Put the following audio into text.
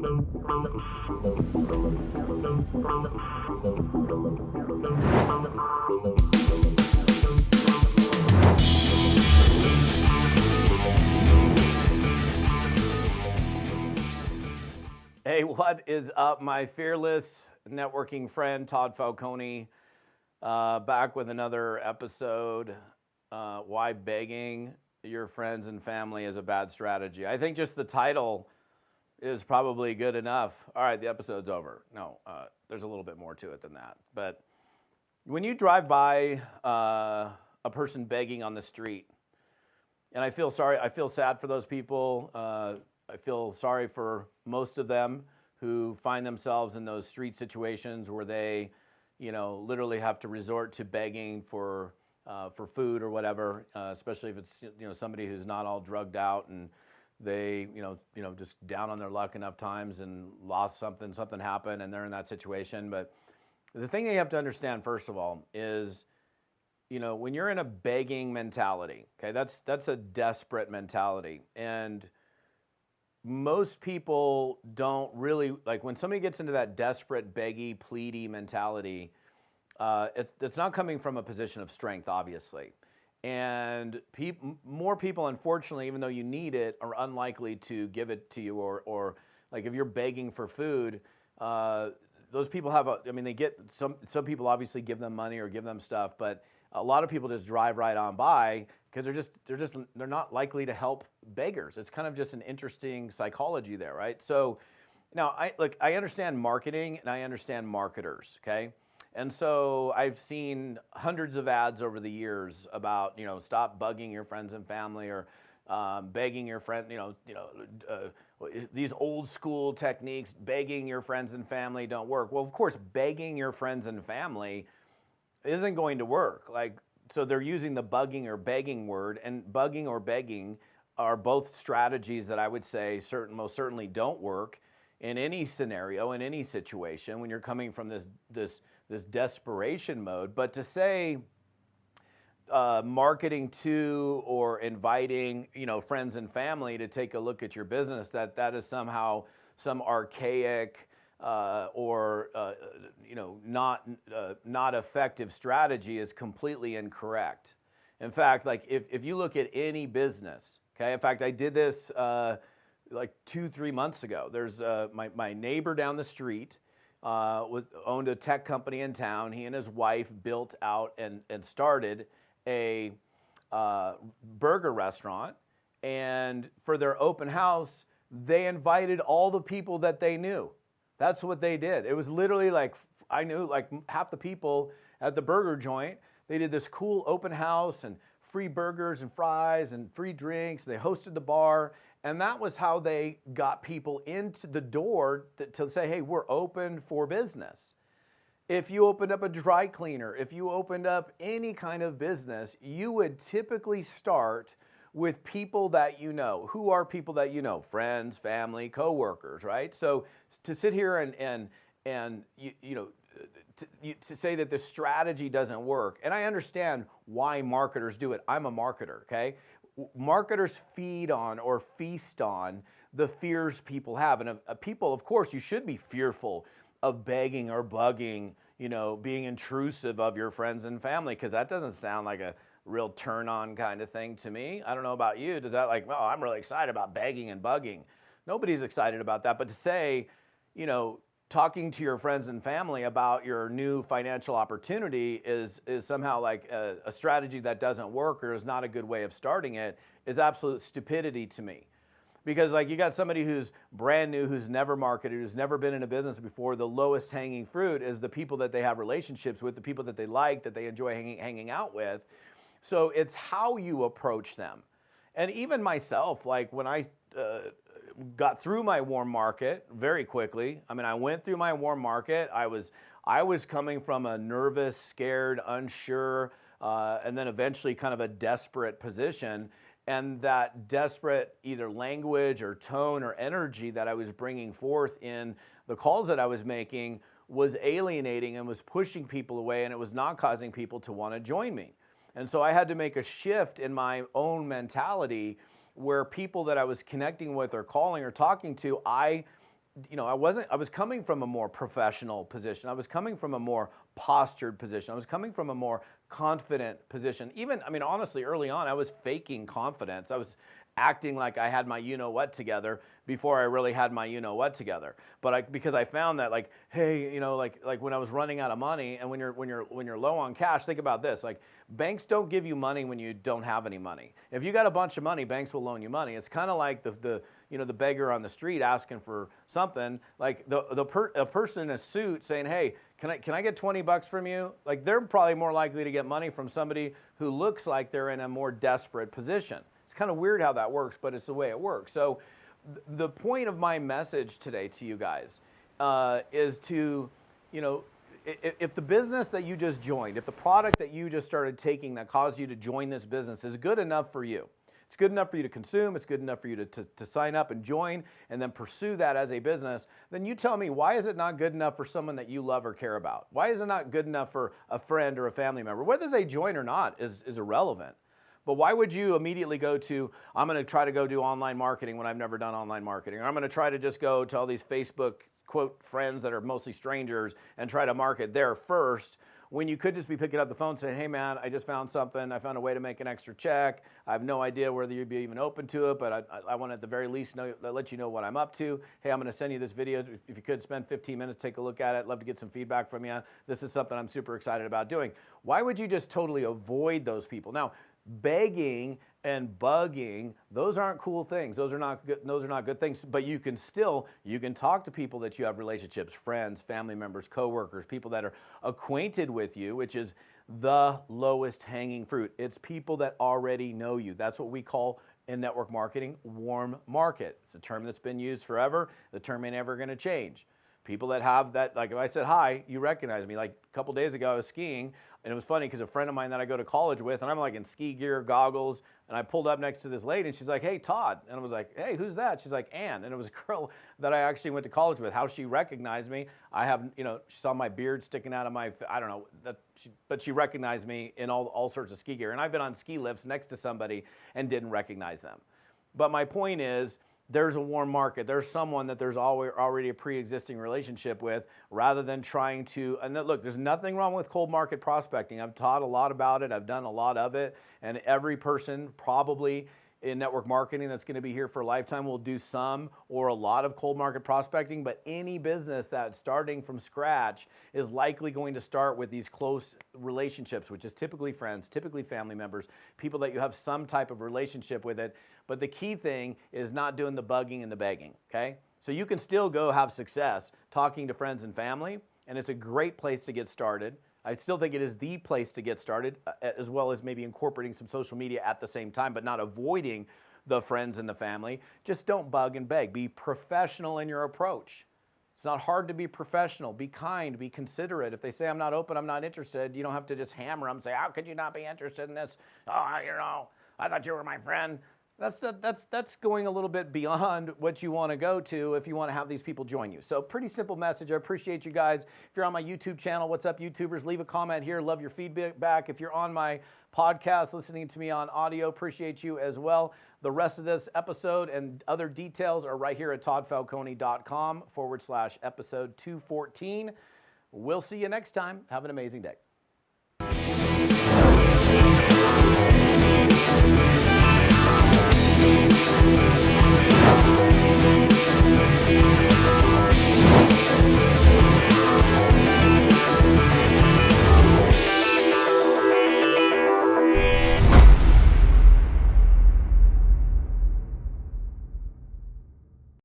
Hey, what is up, my fearless networking friend, Todd Falcone, back with another episode, Why Begging Your Friends and Family is a Bad Strategy. I think just the title is probably good enough. All right, the episode's over. No, there's a little bit more to it than that. But when you drive by a person begging on the street, and I feel sad for those people. I feel sorry for most of them who find themselves in those street situations where they, literally have to resort to begging for food or whatever, especially if it's, somebody who's not all drugged out and they, just down on their luck enough times and lost something happened and they're in that situation. But the thing that you have to understand, first of all, is, when you're in a begging mentality, okay, that's a desperate mentality. And most people don't really, like when somebody gets into that desperate, beggy, pleady mentality, it's not coming from a position of strength, obviously. And more people, unfortunately, even though you need it, are unlikely to give it to you, or like if you're begging for food, those people have they get, some people obviously give them money or give them stuff, but a lot of people just drive right on by because they're not likely to help beggars. It's kind of just an interesting psychology there, right? So now I understand marketing and I understand marketers, okay? And so I've seen hundreds of ads over the years about, stop bugging your friends and family, or begging your friend, these old school techniques, begging your friends and family don't work. Well, of course, begging your friends and family isn't going to work. So they're using the bugging or begging word, and bugging or begging are both strategies that I would say most certainly don't work in any scenario, in any situation when you're coming from this desperation mode. But to say marketing to or inviting, friends and family to take a look at your business, that is somehow some archaic or not effective strategy is completely incorrect. In fact, if you look at any business, okay. In fact, I did this 2-3 months ago. There's my neighbor down the street owned a tech company in town. He and his wife built out and started a burger restaurant, and for their open house, they invited all the people that they knew. That's what they did. It was literally I knew half the people at the burger joint. They did this cool open house and free burgers and fries and free drinks. They hosted the bar, and that was how they got people into the door to say, hey, we're open for business. If you opened up a dry cleaner, if you opened up any kind of business, you would typically start with people that you know. Who are people that you know? Friends, family, coworkers, right? So to sit here and to say that the strategy doesn't work, and I understand why marketers do it. I'm a marketer, okay? Marketers feed on or feast on the fears people have. And people, of course, you should be fearful of begging or bugging, being intrusive of your friends and family, because that doesn't sound like a real turn on kind of thing to me. I don't know about you. Does that I'm really excited about begging and bugging? Nobody's excited about that. But to say, talking to your friends and family about your new financial opportunity is somehow a strategy that doesn't work or is not a good way of starting it is absolute stupidity to me. Because you got somebody who's brand new, who's never marketed, who's never been in a business before, the lowest hanging fruit is the people that they have relationships with, the people that they like, that they enjoy hanging out with. So it's how you approach them. And even myself, when I got through my warm market very quickly, I went through my warm market. I was coming from a nervous, scared, unsure, and then eventually kind of a desperate position. And that desperate either language or tone or energy that I was bringing forth in the calls that I was making was alienating and was pushing people away, and it was not causing people to want to join me. And so I had to make a shift in my own mentality where people that I was connecting with or calling or talking to, I I was coming from a more professional position. I was coming from a more postured position. I was coming from a more confident position. Even, honestly, early on, I was faking confidence. I was acting like I had my you-know-what together before I really had my you-know-what together. But because I found that, like, hey, like when I was running out of money, and when you're low on cash, think about this. Like, banks don't give you money when you don't have any money. If you got a bunch of money, banks will loan you money. It's kind of like the beggar on the street asking for something. Like a person in a suit saying, hey, can I get $20 from you? Like, they're probably more likely to get money from somebody who looks like they're in a more desperate position. It's kind of weird how that works, but it's the way it works. So the point of my message today to you guys is to, if the business that you just joined, if the product that you just started taking that caused you to join this business is good enough for you, it's good enough for you to consume, it's good enough for you to sign up and join and then pursue that as a business, then you tell me, why is it not good enough for someone that you love or care about? Why is it not good enough for a friend or a family member? Whether they join or not is irrelevant. But why would you immediately go to, I'm going to try to go do online marketing when I've never done online marketing? Or I'm going to try to just go to all these Facebook, quote, friends that are mostly strangers and try to market there first, when you could just be picking up the phone and saying, hey man, I just found something. I found a way to make an extra check. I have no idea whether you'd be even open to it, but I want to at the very least let you know what I'm up to. Hey, I'm going to send you this video. If you could spend 15 minutes, take a look at it. Love to get some feedback from you. This is something I'm super excited about doing. Why would you just totally avoid those people? Now, begging and bugging, those aren't cool things. Those are not good things. But you can talk to people that you have relationships, friends, family members, coworkers, people that are acquainted with you, which is the lowest hanging fruit. It's people that already know you. That's what we call in network marketing warm market. It's a term that's been used forever. The term ain't ever going to change. People that have that, like if I said hi, you recognize me. Like a couple days ago, I was skiing, and it was funny because a friend of mine that I go to college with, and I'm like in ski gear, goggles, and I pulled up next to this lady, and she's like, hey, Todd. And I was like, hey, who's that? She's like, Ann. And it was a girl that I actually went to college with. How she recognized me, I have, she saw my beard sticking out of my, I don't know, but she recognized me in all sorts of ski gear. And I've been on ski lifts next to somebody and didn't recognize them. But my point is, there's a warm market. There's someone that there's already a pre-existing relationship with, rather than trying to, and look, there's nothing wrong with cold market prospecting. I've taught a lot about it. I've done a lot of it. And every person probably in network marketing that's going to be here for a lifetime will do some or a lot of cold market prospecting. But any business that's starting from scratch is likely going to start with these close relationships, which is typically friends, typically family members, people that you have some type of relationship with it. But the key thing is not doing the bugging and the begging, okay? So you can still go have success talking to friends and family, and it's a great place to get started. I still think it is the place to get started, as well as maybe incorporating some social media at the same time, but not avoiding the friends and the family. Just don't bug and beg. Be professional in your approach. It's not hard to be professional. Be kind, be considerate. If they say, I'm not open, I'm not interested, you don't have to just hammer them and say, how could you not be interested in this? Oh, I thought you were my friend. That's going a little bit beyond what you want to go to if you want to have these people join you. So pretty simple message. I appreciate you guys. If you're on my YouTube channel, what's up, YouTubers? Leave a comment here. Love your feedback. If you're on my podcast, listening to me on audio, appreciate you as well. The rest of this episode and other details are right here at toddfalcone.com/episode 214. We'll see you next time. Have an amazing day. We'll be right back.